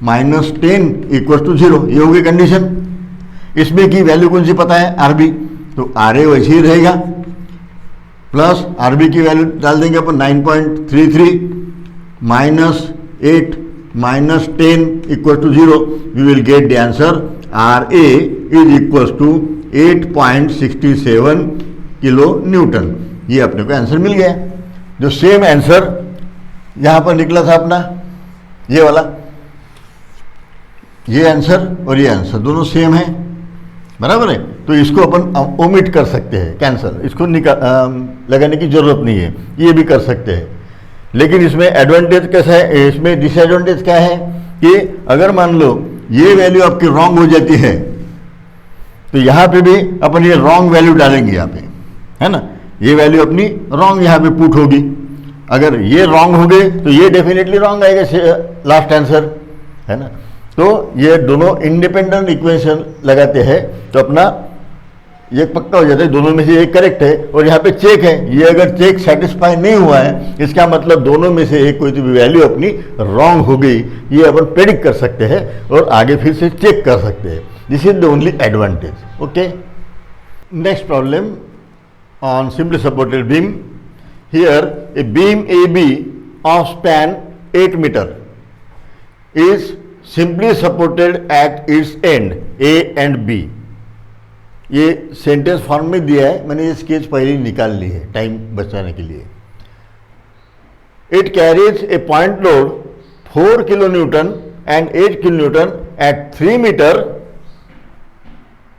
[SPEAKER 1] - 10 इक्वल्स टू 0, ये होगी कंडीशन। इसमें की वैल्यू कौन सी पता है, RB, तो RA वैसे ही रहेगा, प्लस RB की वैल्यू डाल देंगे अपन 9.33 -8 -10 equal to 0, we will get the answer RA is equal to 8.67 kilo newton. ये अपने को आंसर मिल गया, जो सेम आंसर यहाँ पर निकला था अपना ये वाला, ये आंसर और ये आंसर दोनों सेम है, बराबर है। तो इसको अपन ओमिट कर सकते हैं, कैंसल, इसको लगाने की जरूरत नहीं है, ये भी कर सकते हैं। लेकिन इसमें एडवांटेज कैसा है, इसमें डिसएडवांटेज क्या है कि अगर मान लो ये वैल्यू आपकी रॉन्ग हो जाती है तो यहाँ पे भी अपन ये रॉन्ग वैल्यू डालेंगे यहाँ पे, है ना, ये वैल्यू अपनी रॉन्ग यहाँ पे पुट होगी। अगर ये रॉन्ग हो गए तो ये डेफिनेटली रॉन्ग आएगा लास्ट आंसर, है ना। तो ये दोनों इंडिपेंडेंट इक्वेशन लगाते हैं तो अपना ये पक्का हो जाता है, दोनों में से एक करेक्ट है, और यहाँ पे चेक है, ये अगर चेक सेटिस्फाई नहीं हुआ है इसका मतलब दोनों में से एक कोई तो भी वैल्यू अपनी रॉन्ग हो गई, ये अपन प्रेडिक्ट कर सकते हैं और आगे फिर से चेक कर सकते हैं। This is the only advantage. Okay, next problem on simply supported beam. Here a beam AB of span 8 metre is simply supported at its end A and B। ये सेंटेंस फॉर्म में दिया है, मैंने ये sketch पहले ही निकाल ली है time बचाने के लिए। It carries a point load 4 kilo newton and 8 kilo newton at 3 metre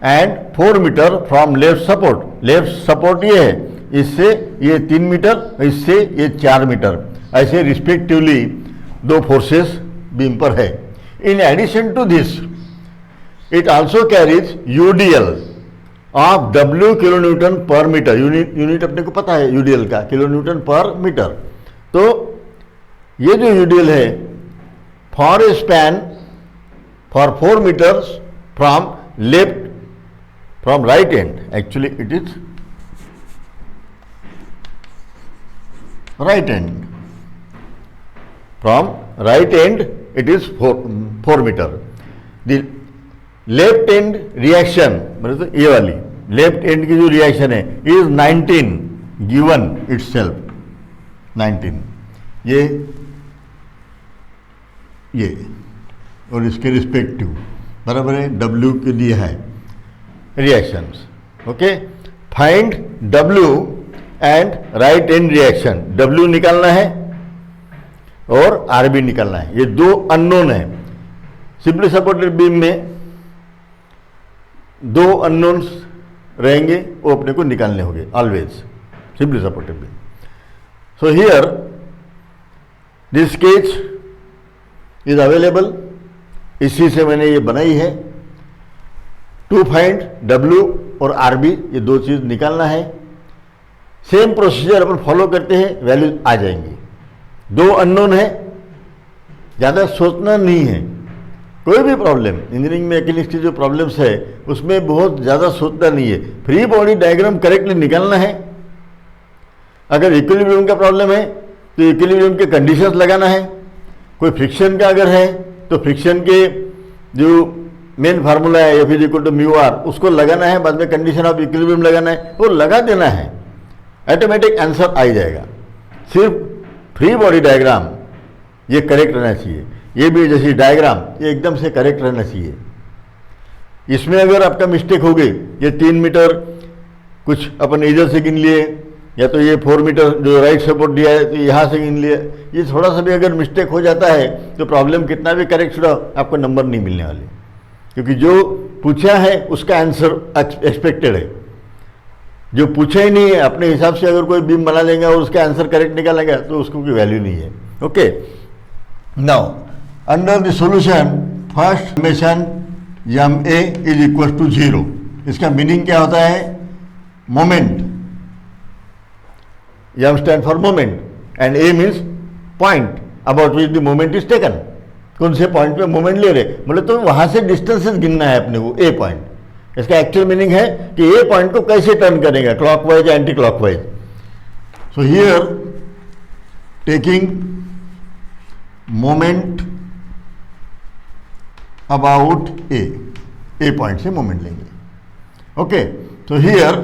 [SPEAKER 1] and 4 metre from left support. Left support ये है, इससे ये 3 मीटर, इससे ये 4 मीटर, ऐसे रिस्पेक्टिवली दो फोर्सेस बीम पर है। In addition to this it also carries UDL of W kilo newton per metre. Unit अपने को पता है UDL का, किलो न्यूटन पर मीटर। तो ये जो UDL है for a span for 4 metres from left, from right end, actually it is right end, from right end it is 4 metre. The left end reaction, मतलब ये वाली left and की जो reaction है इज 19 गिवन इटसेल्फ, 19 ये और इसके respective बराबर है W के लिए है reactions. Okay, find W and right and reaction. W निकालना है और RB निकालना है, ये दो अननोन है। सिंपली सपोर्टेड बीम में दो अननोन्स रहेंगे, वो अपने को निकालने होंगे always, simply supported beam. So here this sketch is available, इसी से मैंने ये बनाई है। टू फाइंड W और RB, ये दो चीज निकालना है। सेम प्रोसीजर अपन फॉलो करते हैं, वैल्यू आ जाएंगी। दो अननोन है, ज़्यादा सोचना नहीं है। कोई भी प्रॉब्लम इंजीनियरिंग में मैकेनिक्स की जो प्रॉब्लम्स है उसमें बहुत ज़्यादा सोचना नहीं है, फ्री बॉडी डायग्राम करेक्टली निकालना है। अगर इक्विलिब्रियम का प्रॉब्लम है तो इक्विलिब्रियम के कंडीशंस लगाना है। कोई फ्रिक्शन का अगर है तो फ्रिक्शन के जो मेन फार्मूला है F equal to mu R, उसको लगाना है, बाद में कंडीशन ऑफ इक्विलिब्रियम लगाना है, वो लगा देना है, ऑटोमेटिक आंसर आ जाएगा। सिर्फ फ्री बॉडी डायग्राम ये करेक्ट रहना चाहिए। ये भी जैसी डायग्राम ये एकदम से करेक्ट रहना चाहिए। इसमें अगर आपका मिस्टेक हो गई, ये 3 मीटर कुछ अपन इधर से गिन लिए, या तो ये 4 मीटर जो राइट सपोर्ट दिया है तो यहाँ से गिन लिए, ये थोड़ा सा भी अगर मिस्टेक हो जाता है तो प्रॉब्लम कितना भी करेक्ट हो आपको नंबर नहीं मिलने वाले, क्योंकि जो पूछा है उसका आंसर एक्सपेक्टेड है। जो पूछा ही नहीं है अपने हिसाब से अगर कोई बीम बना लेगा और उसका आंसर करेक्ट निकालेगा तो उसको कोई वैल्यू नहीं है। Okay, now under the solution first summation M A is equal to 0। इसका मीनिंग क्या होता है? Moment, M stand for moment and A means point about which the moment is taken. कौन से पॉइंट पे मोमेंट ले रहे, मतलब तो वहां से डिस्टेंसेस गिनना है अपने को, ए पॉइंट। इसका एक्चुअल मीनिंग है कि ए पॉइंट को कैसे टर्न करेगा, clockwise anti clockwise. So here taking moment about A point से मोमेंट लेंगे। ओके, तो here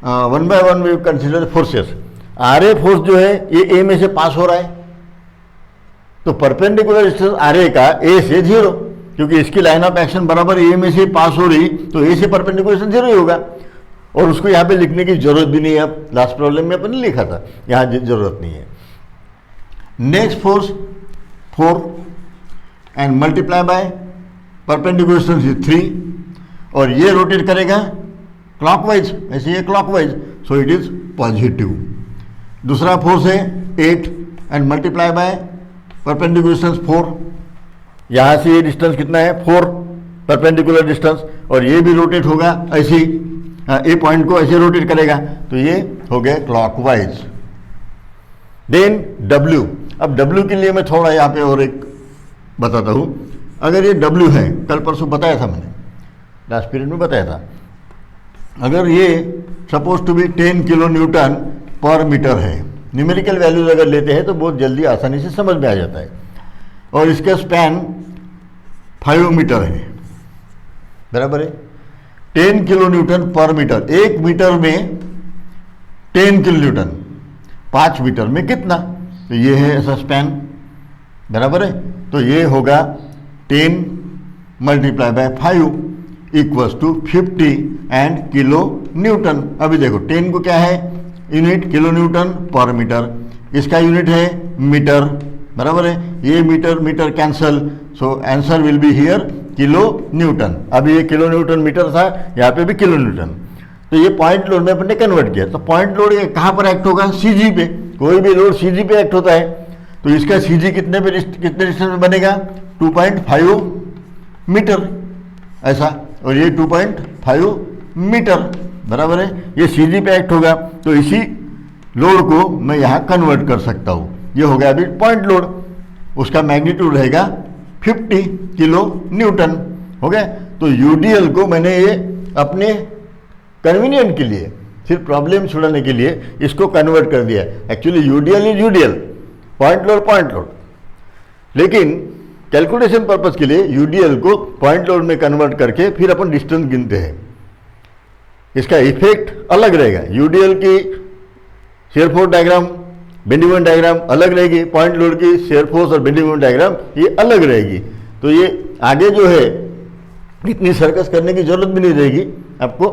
[SPEAKER 1] one by one we consider forces. R A force जो है ये ए में से पास हो रहा है, तो परपेंडिकुलर डिस्टेंस आर ए का ए से 0, क्योंकि इसकी लाइन ऑफ एक्शन बराबर ए में से पास हो रही तो ए से परपेंडिकुलर डिस्टेंस 0 ही होगा। और उसको यहाँ पे लिखने की जरूरत भी नहीं है, अब लास्ट प्रॉब्लम में अपन ने लिखा था, यहाँ जरूरत नहीं है। Next force 4 and multiply by perpendicular distance is 3, और ये रोटेट करेगा क्लॉकवाइज, ऐसे ये clockwise, so it is positive. दूसरा फोर्स है 8 and multiply by perpendicular distance 4, यहाँ से ये डिस्टेंस कितना है 4 परपेंडिकुलर डिस्टेंस, और ये भी रोटेट होगा ऐसे ही, ए पॉइंट को ऐसे रोटेट करेगा, तो ये हो गया क्लॉकवाइज। देन W, अब W के लिए मैं थोड़ा यहाँ पे और एक बताता हूँ। अगर ये W है, कल परसों बताया था मैंने, लास्ट पीरियड में बताया था, अगर ये suppose to be 10 kilo newton per metre है, न्यूमेरिकल वैल्यूज अगर लेते हैं तो बहुत जल्दी आसानी से समझ में आ जाता है, और इसका स्पैन 5 मीटर है, बराबर है 10 kilo newton per metre. 1 metre में 10 किलो न्यूटन, 5 मीटर में कितना, तो ये है ऐसा स्पैन, बराबर है। तो ये होगा 10 multiply by 5 equals to 50 and kilo newton. अभी देखो 10 को क्या है unit, kilo newton per metre, इसका यूनिट है मीटर, बराबर है। ये metre metre cancel, so answer will be here kilo newton. अभी ये किलो न्यूटन मीटर था, यहाँ पे भी किलो न्यूटन। तो ये पॉइंट लोड में अपन ने कन्वर्ट किया, तो पॉइंट लोड ये कहाँ पर एक्ट होगा, सीजी पे। कोई भी लोड सीजी पे एक्ट होता है, तो इसका सीजी कितने डिस्टेंस में बनेगा 2.5 मीटर ऐसा, और ये 2.5 मीटर, बराबर है। ये सीजी पे एक्ट होगा, तो इसी लोड को मैं यहाँ कन्वर्ट कर सकता हूँ। ये हो गया अभी पॉइंट लोड, उसका मैग्नीट्यूड रहेगा 50 किलो न्यूटन, हो गया। तो यूडीएल को मैंने ये अपने कन्वीनियंट के लिए, सिर्फ प्रॉब्लम छुड़ाने के लिए इसको कन्वर्ट कर दिया। Actually UDL is UDL, point load, लेकिन कैलकुलेशन पर्पज के लिए यूडीएल को पॉइंट लोड में कन्वर्ट करके फिर अपन डिस्टेंस गिनते हैं। इसका इफेक्ट अलग रहेगा। यूडीएल की shear force diagram, bending moment diagram अलग रहेगी, पॉइंट लोड की शेयर फोर्स और बेंडिंग मोमेंट डायग्राम ये अलग रहेगी। तो ये आगे जो है इतनी सर्कस करने की जरूरत भी नहीं रहेगी आपको,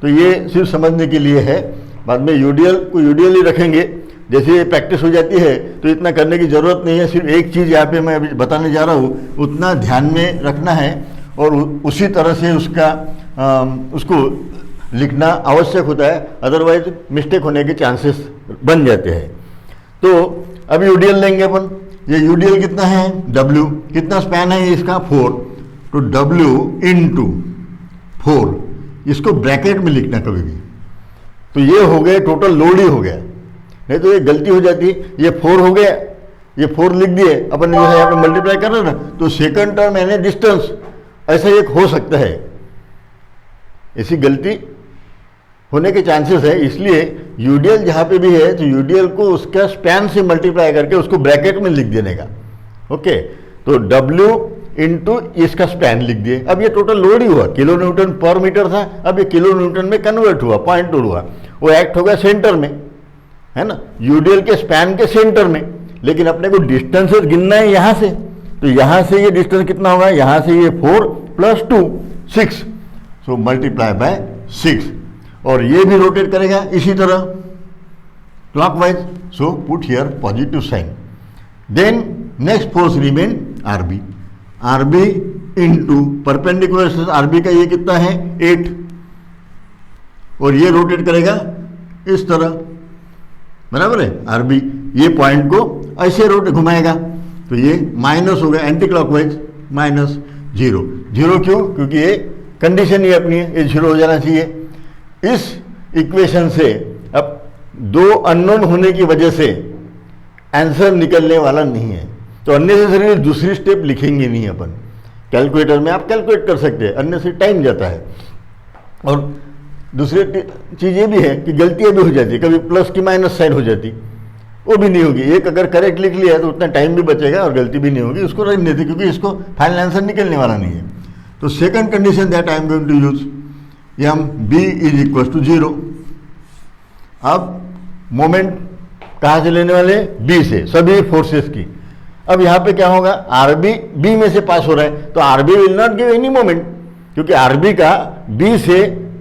[SPEAKER 1] तो ये सिर्फ समझने के लिए है। बाद में यूडीएल को यूडीएल ही रखेंगे, जैसे ये प्रैक्टिस हो जाती है तो इतना करने की ज़रूरत नहीं है। सिर्फ एक चीज़ यहाँ पे मैं अभी बताने जा रहा हूँ, उतना ध्यान में रखना है और उसी तरह से उसको लिखना आवश्यक होता है, अदरवाइज मिस्टेक होने के चांसेस बन जाते हैं। तो अब यूडीएल लेंगे अपन। ये यूडीएल कितना है, W कितना स्पैन है इसका, 4, तो W इंटू 4, इसको ब्रैकेट में लिखना कभी भी। तो ये हो गया टोटल लोड ही हो गया, नहीं तो ये गलती हो जाती। ये 4 हो गया, ये 4 लिख दिए अपन, यहाँ पे मल्टीप्लाई कर रहे ना, तो सेकंड टर्म यानी डिस्टेंस ऐसा एक हो सकता है, ऐसी गलती होने के चांसेस है। इसलिए यूडीएल जहाँ पे भी है तो यूडीएल को उसका स्पैन से मल्टीप्लाई करके उसको ब्रैकेट में लिख देने का। ओके, तो W इंटू इसका स्पैन लिख दिए। अब ये टोटल लोड ही हुआ, किलो न्यूटन पर मीटर था, अब ये किलो न्यूटन में कन्वर्ट हुआ, पॉइंट लोड हुआ, वो एक्ट होगा सेंटर में, है ना, यूडीएल के स्पैन के सेंटर में। लेकिन अपने को डिस्टेंसेस गिनना है यहाँ से, तो यहाँ से ये डिस्टेंस कितना होगा, यहाँ से ये 4 + 2 6, सो मल्टीप्लाई बाय 6। और ये भी रोटेट करेगा इसी तरह clockwise, so put here positive sign. Then next force remain RB into perpendicular RB का ये कितना है 8, और ये रोटेट करेगा इस तरह, बराबर है। RB ये पॉइंट को ऐसे रोटेट घुमाएगा, तो ये माइनस हो गया, एंटी क्लॉकवाइज -0। 0 क्यों, क्योंकि ये कंडीशन ही अपनी है, ये 0 हो जाना चाहिए। इस इक्वेशन से अब 2 अननोन होने की वजह से आंसर निकलने वाला नहीं है, तो अननेसेसरी दूसरी स्टेप लिखेंगे नहीं अपन। कैलकुलेटर में आप कैलकुलेट कर सकते हैं, अननेसेसरी टाइम जाता है। और दूसरी चीज़ ये भी है कि गलतियाँ भी हो जाती है, कभी प्लस की माइनस साइन हो जाती, वो भी नहीं होगी। एक अगर करेक्ट लिख लिया तो उतना टाइम भी बचेगा और गलती भी नहीं होगी, उसको रहने देते, क्योंकि इसको फाइनल आंसर निकलने वाला नहीं है। तो second condition that I am going to use, B = 0। अब मोमेंट कहाँ से लेने वाले, B से, सभी फोर्सेस की। अब यहाँ पे क्या होगा, RB B में से पास हो रहा है, तो RB will not give any moment, क्योंकि RB का B से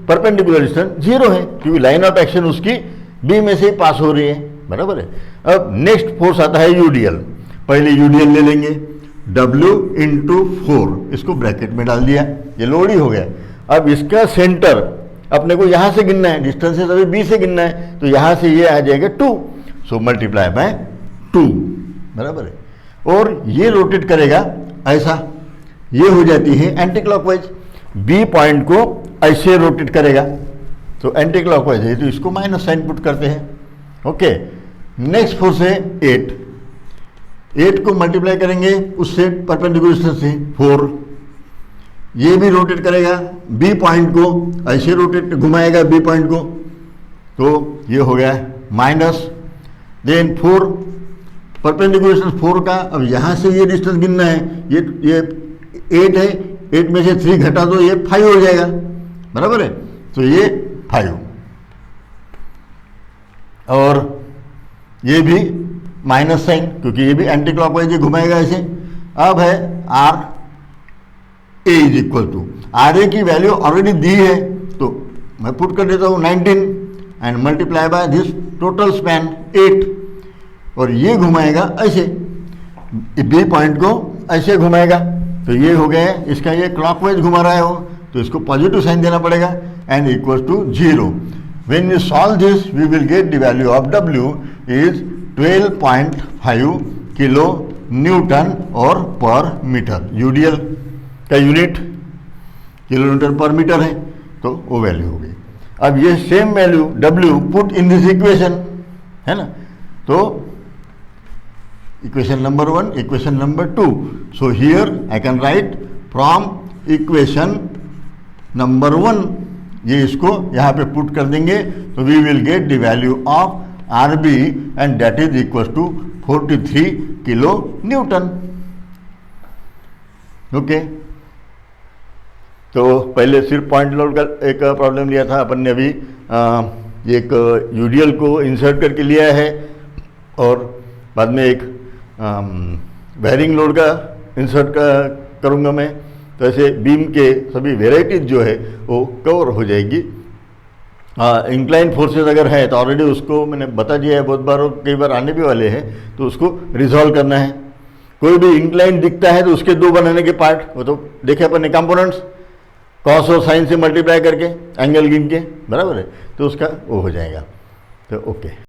[SPEAKER 1] परपेंडिकुलर डिस्टेंस 0 है, क्योंकि लाइन ऑफ एक्शन उसकी B में से ही पास हो रही है, बराबर है। अब नेक्स्ट फोर्स आता है UDL। पहले UDL ले लेंगे, W इंटू 4, इसको ब्रैकेट में डाल दिया, ये लोड ही हो गया। अब इसका सेंटर अपने को यहाँ से गिनना है, डिस्टेंसेस अभी B से गिनना है, तो यहाँ से ये आ जाएगा 2, सो मल्टीप्लाई बाय 2, बराबर है। और ये रोटेट करेगा ऐसा, ये हो जाती है एंटी क्लॉकवाइज। B पॉइंट को ऐसे रोटेट करेगा, तो एंटी क्लॉकवाइज है, तो इसको माइनस साइन पुट करते हैं। ओके, नेक्स्ट फोर्स है 8 को मल्टीप्लाई करेंगे उससे परपेंडिकुलर डिस्टेंस से 4, ये भी रोटेट करेगा, B पॉइंट को ऐसे रोटेट घुमाएगा B पॉइंट को, तो ये हो गया माइनस। देन 4 परपेंडिकुलर डिस्टेंस 4 का, अब यहाँ से ये डिस्टेंस गिनना है, ये 8 है, 8 में से 3 घटा तो ये 5 हो जाएगा, बराबर है, तो ये 5, और ये भी माइनस साइन, क्योंकि ये भी एंटी क्लॉकवाइज घुमाएगा ऐसे। अब है RA = RA की वैल्यू ऑलरेडी दी है, तो मैं पुट कर देता हूँ 19 and multiply by this total span 8, और ये घुमाएगा ऐसे, B पॉइंट को ऐसे घुमाएगा, तो ये हो गया, इसका ये क्लॉकवाइज घुमा रहा है वो, तो इसको पॉजिटिव साइन देना पड़ेगा, and = 0। When we solve this, we will get the value of W is 12.5 kilo newton और पर मीटर। UDL का unit kilo newton per metre है, तो वो वैल्यू हो गई। अब ये same value W put in this equation, है ना, तो equation number 1, equation number 2, so here I can write from equation number 1, ये इसको यहाँ पे पुट कर देंगे, तो we will get the value of RB and that is = 43 kilo Newton. Okay, तो पहले सिर्फ पॉइंट लोड का एक प्रॉब्लम लिया था अपन ने, अभी एक UDL को इंसर्ट करके लिया है, और बाद में एक बेयरिंग लोड का इंसर्ट करूँगा मैं, तो ऐसे बीम के सभी वेराइटीज जो है वो कवर हो जाएगी। हाँ, इंक्लाइन फोर्सेस अगर है तो ऑलरेडी उसको मैंने बता दिया है बहुत बार, और कई बार आने भी वाले हैं, तो उसको रिजॉल्व करना है। कोई भी इंक्लाइन दिखता है तो उसके दो बनाने के पार्ट, वो तो देखे अपन ने, कंपोनेंट्स कॉस और साइन से मल्टीप्लाई करके एंगल गिन के, बराबर है, तो उसका वो हो जाएगा। तो ओके।